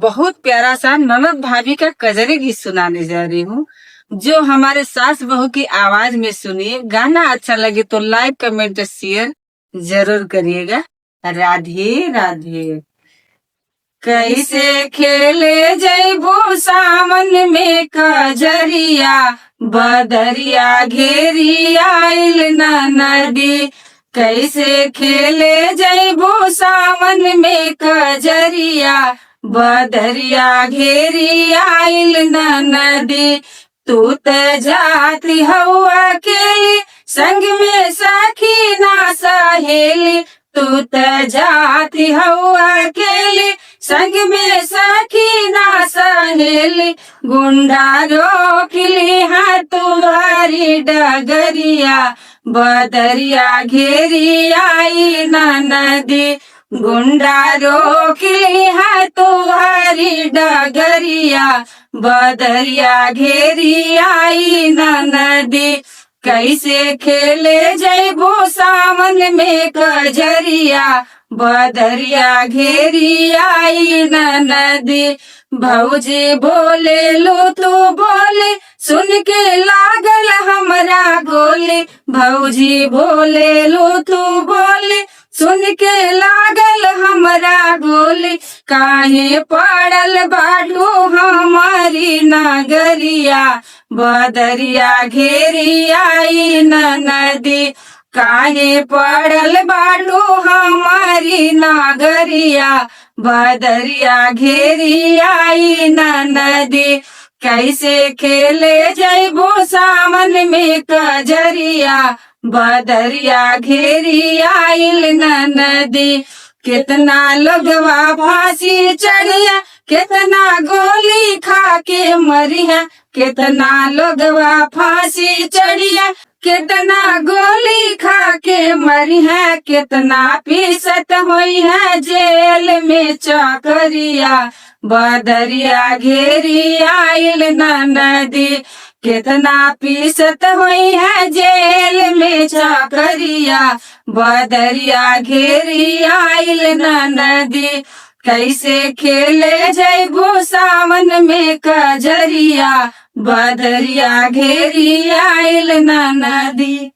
बहुत प्यारा सा ननद भाभी का कजरी गीत सुनाने जा रही हूँ, जो हमारे सास बहू की आवाज में सुनिए। गाना अच्छा लगे तो लाइक कमेंट शेयर जरूर करिएगा। राधे राधे। कैसे खेले जैबो सावन में कजरिया, बदरिया घेरी आइल न नदी। कैसे खेले जैबो सावन में कजरिया, बदरिया घेरी आइल न नदी। तू त जाती हवा अकेली, संग में सखी ना सहेली। तू त जाती हवा अकेली, संग में सखी ना सहेली। गुंडा रोकली है तुम्हारी डगरिया, बदरिया घेरी आई न नदी। गुंडा रोकली है तुम्हारी डगरिया, बदरिया घेरी आई न नदी। कैसे खेले जैबो सावन में कजरिया, बदरिया घेरी आई न नदी। भौजी बोले लो तू बोले, सुन के लागल हमरा गोली। भौजी बोले लो तू बोले, सुन के लागल हमरा गोली। काहे पड़ल बाटू हमारी नगरिया, बदरिया घेरी आई न नदी। काहे पड़ल बाटू हमारी नगरिया, बदरिया घेरी आई न नदी। कैसे खेले जैबो सावन में कजरिया, बदरिया घेरी आइल न नदी। कितना लोगवा फांसी चढ़िया, कितना गोली खा के मरिया। कितना लोगवा फांसी चढ़िया, कितना गोली खा के मरी है। कितना फीसद हुई है जेल में चकरिया, बदरिया घेरी आइल न नदी। कितना फीसद हुई है जेल में चकरिया, बदरिया घेरी आइल न नदी। कैसे खेले जैबो सावन में कजरिया, बदरिया घेरी आइल न नदी।